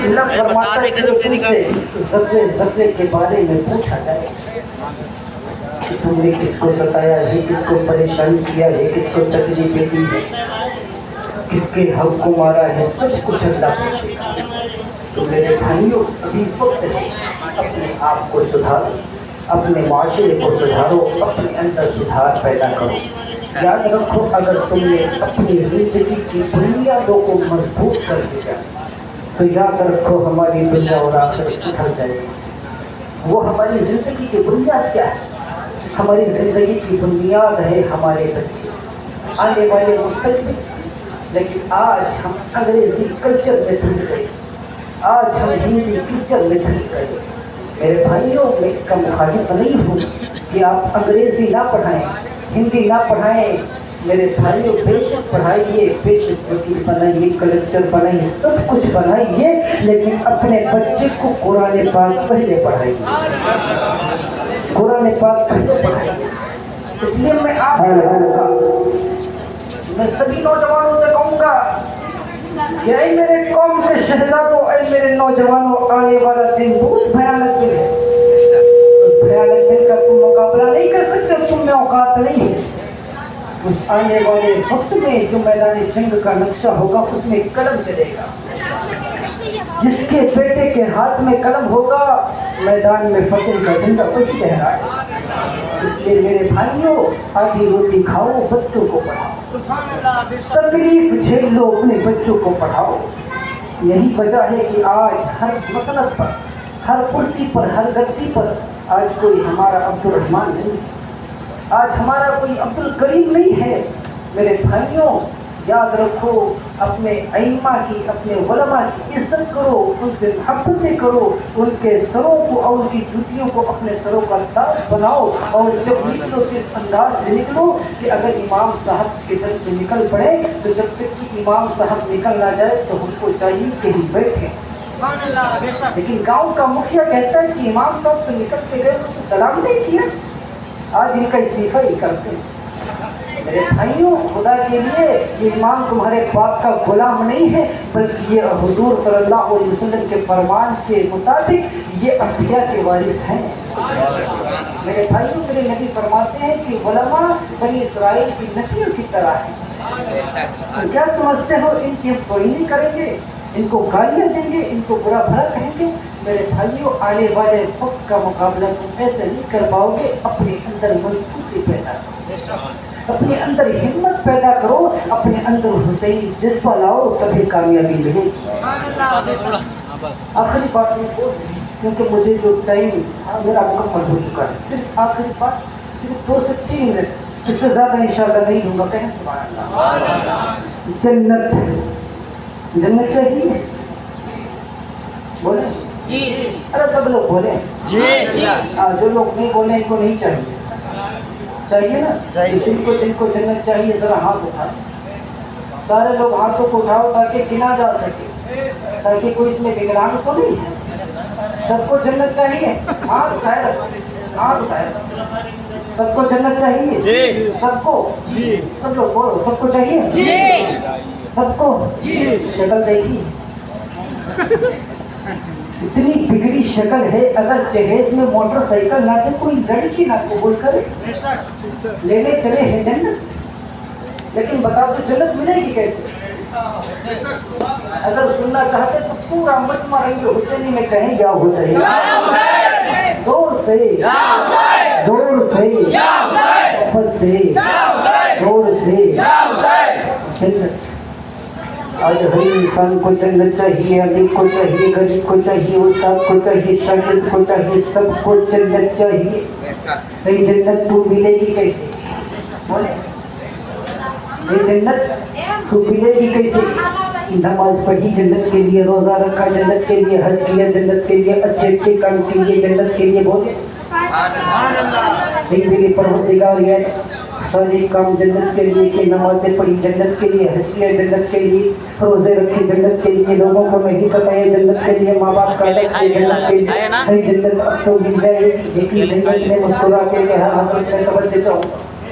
اللہ فرماتا ہے کہ تم سے ذرے ذرے کے بارے میں پوچھا جائے کہ تم نے کس کو ستایا ہے, کس کو پریشان کیا ہے, کس کو تکلیفیں دی ہے, کس کے حق کو مارا ہے, سب کچھ اللہ پوچھے گا. تو میرے بھائیوں, ابھی وقت ہے اپنے آپ کو سدھارو, اپنے معاشرے کو سدھارو, اپنے اندر سدھار پیدا کرو. یاد رکھو, اگر تم نے اپنی زندگی کی بنیادوں کو مضبوط کر دیا تو یاد رکھو ہماری دنیا اور آخرت سدھر جائے گی. وہ ہماری زندگی کی بنیاد کیا ہے؟ ہماری زندگی کی بنیاد ہے ہمارے بچے, آنے والے مستقبل. لیکن آج ہم انگریزی کلچر میں پھنس گئے, آج ہم ہندی کلچر میں پھنس گئے. میرے بھائیوں, میں اس کا مخالف نہیں ہوں کہ آپ انگریزی نہ پڑھائیں, ہندی نہ پڑھائیں. میرے بھائیوں, بے شک پڑھائیے, بے شک وکیل بنائیے, کلکٹر بنائیے, سب کچھ بنائیے, لیکن اپنے بچے کو قرآن پاک پہلے پڑھائیے, قرآن پاک پہلے پڑھائیے. اس لیے میں آپ کو کہوں گا, میں سبھی نوجوانوں سے کہوں گا کہ اے میرے قوم کے شہزادوں, اے میرے نوجوانوں, آنے والا دن بہت بھیانک دن ہے. اس بھیانک دن کا تم مقابلہ نہیں کر سکتے, تم میں اوقات نہیں ہے. اس آنے والے وقت میں جو میدان جنگ کا نقشہ ہوگا اس میں قلم چلے گا. جس کے بیٹے کے ہاتھ میں قلم ہوگا میدان میں فتح کا جھنڈا کچھ لہرائے. اس لیے میرے بھائیوں, آدھی روٹی کھاؤ, بچوں کو پڑھاؤ, تکلیف جھیل لو, اپنے بچوں کو پڑھاؤ. یہی وجہ ہے کہ آج ہر مسلک پر, ہر کرسی پر, ہر گدی پر آج کوئی ہمارا عبد الرحمان نہیں ہے, آج ہمارا کوئی عبد الکریم نہیں ہے. میرے بھائیوں, یاد رکھو, اپنے ائمہ کی, اپنے علماء کی عزت کرو, ان سے محبتیں کرو, ان کے سروں کو اور ان کی جوتیوں کو اپنے سروں کا تاج بناؤ. اور جب نکلو تو اس انداز سے نکلو کہ اگر امام صاحب کے در سے نکل پڑے تو جب تک کہ امام صاحب نکل نہ جائے تو ہم کو چاہیے کہ ہم بیٹھیں. لیکن گاؤں کا مکھیا کہتا ہے کہ امام صاحب تو نکل کے گئے, اس سے سلام نہیں کیا, آج ان کا استعفیٰ ہی کرتے ہیں. میرے بھائیوں, خدا کے لیے یہ امام تمہارے پاک کا غلام نہیں ہے, بلکہ یہ حضور صلی اللہ علیہ وسلم کے فرمان کے مطابق یہ انبیاء کے وارث ہیں. میرے بھائیوں, میرے نبی فرماتے ہیں کہ علماء بنی اسرائیل کی نسلوں کی طرح ہیں. کیا سمجھتے ہو ان کی توہین کریں گے, ان کو گالیاں دیں گے, ان کو برا بھلا کہیں گے؟ میرے بھائیوں, آنے والے وقت کا مقابلہ تم ایسے نہیں کر پاؤ گے. اپنے اندر مضبوطی پیدا کرو, اپنے اندر ہمت پیدا کرو, اپنے اندر حسینی جذبہ لاؤ, تبھی کامیابی ملے گی. آخری بات میں بول, کیونکہ مجھے جو ٹائم میرا مکمل ہو چکا ہے, صرف آخری بات, صرف 2 سے 3 منٹ, اس سے زیادہ انشاءاللہ نہیں دوں گا. کہیں سبحان اللہ. جنت, جنت چاہیے, بولے جی. ارے سب لوگ بولے جی. جو لوگ نہیں بولے ان کو نہیں چاہیے, چاہیے نا. جن کو جنت چاہیے ذرا ہاتھ اٹھائیں. سارے لوگ ہاتھوں کو اٹھاؤ تاکہ گنا جا سکے, تاکہ کوئی اس میں وکلانگ تو نہیں ہے. سب کو جنت چاہیے, ہاتھ اٹھائے رکھو, ہاتھ اٹھائے رکھو. سب کو جنت چاہیے جی. سب کو جی. سب لوگ بولو, سب کو چاہیے جی. سب کو جی. شکل دیکھی, اتنی بگڑی شکل ہے, اگر جہیز میں موٹر سائیکل نہ دے کوئی لڑکی نہ قبول کرے. لینے چلے ہیں جنت, لیکن بتاؤ تو جنت ملے گی کیسے؟ اگر سننا چاہتے تو پورا مجمع رنگ حسینی میں کہیں یا حسین, زور سے, زور سے, محبت سے, زور سے جنت. آج ہر انسان کو جنت چاہیے, علی کو چاہیے, غریب کو چاہیے, استاد کو چاہیے, شاگرد کو چاہیے, سب کو جنت چاہیے. یہ جنت تو ملے گی کیسے؟ بولے, یہ جنت تو ملے گی کیسے؟ نماز پڑھی جنت کے لیے, روزہ رکھا جنت کے لیے, حج کیا جنت کے لیے, اچھے اچھے کام کیے جنت کے لیے. بولے نہیں میرے پروردگار, یہ سارے کام جنت کے لیے, کہ نمازیں پڑھی جنت کے لیے, حج کیا جنت کے لیے, روزے رکھے جنت کے لیے, لوگوں کو نہیں ستایا جنت کے لیے, ماں باپ کا الگ کیے جنت کے لیے. جنت اب تو مل جائے گی, جنت میں مسکرا کے کہا ہم اس میں توجہ چاہوں.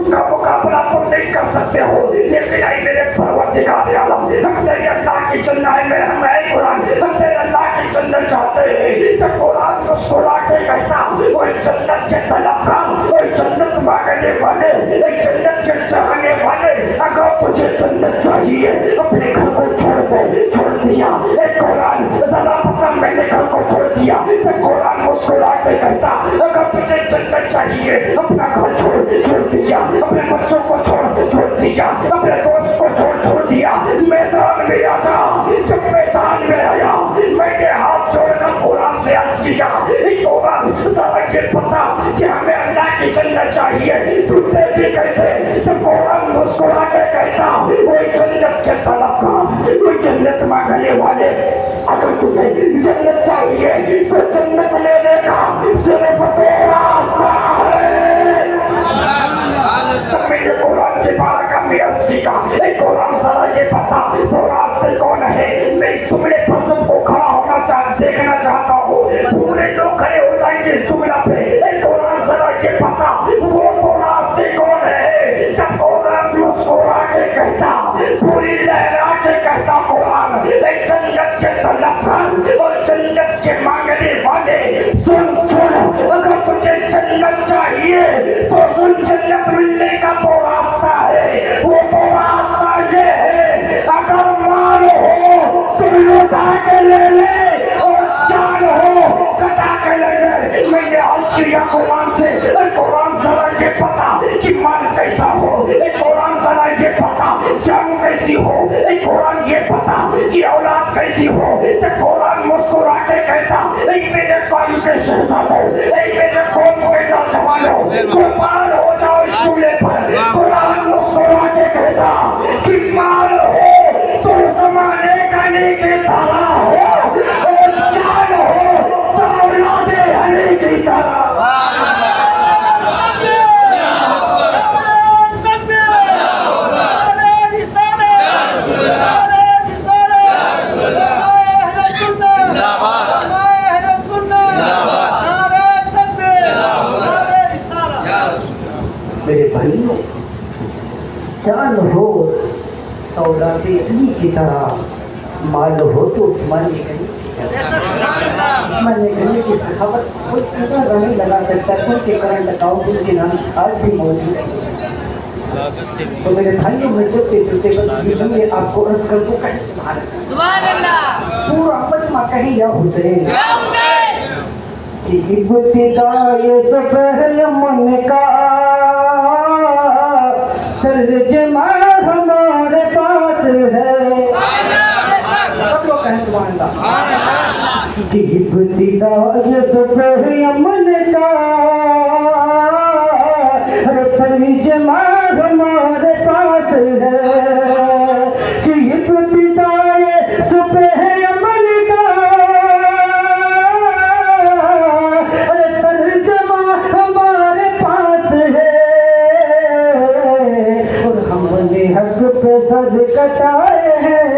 اس کا مقابلہ تم نہیں کر سکتے ہو، لیکن اے میرے پروردگار عالم، ہم تیرے اللہ کی جنت میں ہم اے قرآن، ہم تیرے اللہ کی جنت چاہتے ہیں کہ قرآن کو سنا کے کہتا وہ جنت کے طلبگار، وہ جنت مانگنے والے، ایک جنت کے چاہنے والے، اگر تجھے جنت چاہیے اپنے گھر کو چھوڑ دیا، ایک قرآن ذرا پتا میں نے گھر کو چھوڑ دیا، ایک قرآن مسکرا کے کہتا اگر تجھے جنت چاہیے اپنا گھر چھوڑ دیا، اپنے بچوں کو چھوڑ دیا، اپنے دوست کو چھوڑ دیا، میدان میں آتا، جب میدان میں آیا میں نے ہاتھ جوڑ کر قرآن سے عرض کیا، قرآن ذرا یہ پتا کہ ہمیں اللہ کی جنت چاہیے، تم نے بھی کیسے؟ جب قرآن مسکرا کے کہتا وہ جنت کے طلبگار، وہ جنت مانگنے والے، اگر تجھے جنت چاہیے تو جنت لینے کا صرف دو راستہ ہے۔ میں نے قرآن کے بارے میں عرض کیا، اے قرآن ذرا یہ بتا دو راستے کون ہے؟ میں اس جملے پر سب کو کھڑا ہونا دیکھنا چاہتا ہوں، پورے لوگ کھڑے ہو جائیں گے اس جملہ پہ، اے قرآن ذرا یہ بتا وہ دو راستے کون ہے؟ جب قرآن مسکرا کے کہتا، پوری لہرا کے کہتا قرآن، اے جنت کے طلبگار اور جنت کے مانگنے والے، سن اگر تجھے جنت چاہیے تو سن، جنت ملنے کا تو راستہ ہے، وہ تو راستہ یہ ہے اگر مال ہو تو لوٹا کے لے لے اور جان ہو کٹا کے لے لے۔ میں نے عرض کیا قرآن سے، اے قرآن ذرا یہ پتا کہ مال کیسا ہو، اے قرآن ذرا یہ پتا جان کیسی ہو، اے قرآن یہ پتا کہ اولاد کیسی ہو۔ تو قرآن مسکرا کے کہتا، اے میرے قوم کے شہزادوں، اے میرے قوم کے نوجوانوں، قربان ہو جاؤ اس جملے پر۔ قرآن مسکرا کے کہتا کہ مال ہو تو زمانے کا نیکی طرح ہو اور جان ہو تو اولاد علی کی طرح۔ میرے بھائیوں، جان ہو تو اولاد علی کی طرح، مال ہو تو عثمان غنی کی سخاوت کوئی اتنا نہیں لگا سکتا، کیونکہ کرنٹ اکاؤنٹ ان کے نام آج بھی موجود ہے۔ تو میرے بھائیوں میں جب کہ چلتے بس یہ آپ کو عرض کر دوں، کہیں سبحان اللہ، پورا مجمع کہیں یا حسین کہ ابتدائے سفر من کا ترجمہ ہمارے پاس ہے، سب لوگ کہیں سبحان اللہ، کہ ابتدائے سفر من کا ترجمہ ہمارے پاس ہے، کہ ابتدائے سفر من کا ترجمہ ہمارے پاس ہے، اور ہم نے حق پہ سر کٹائے ہیں،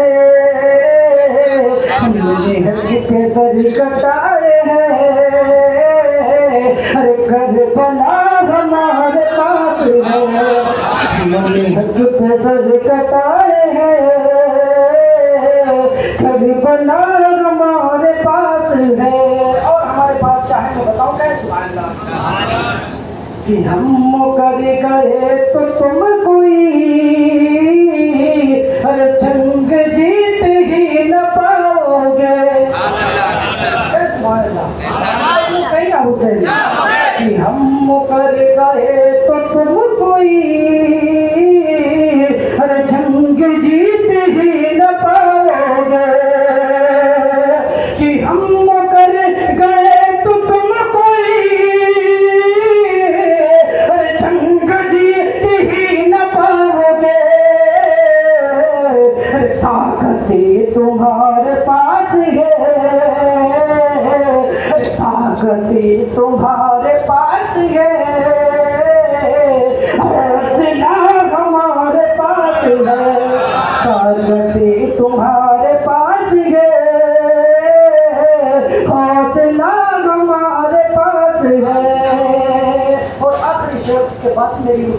ہم نے حق پہ سر کٹائے ہیں، ہر کربلا ہمارے پاس ہے، ہم نے حق پہ سر کٹائے ہیں، کربلا ہمارے پاس ہے۔ اور ہمارے پاس کیا ہے میں بتاؤں کیا ہے؟ سبحان اللہ، کہ ہم کر گئے تو تم کوئی ہر جنگ جیت ہی نہ پاؤ گے، سبحان اللہ، کہیں نہ حسین، کہ ہم کر گئے تو تم کوئی ہر جنگ جیت ہی نہ پاؤ گے، کہ ہم کر گئے تو تم کوئی جنگ جیت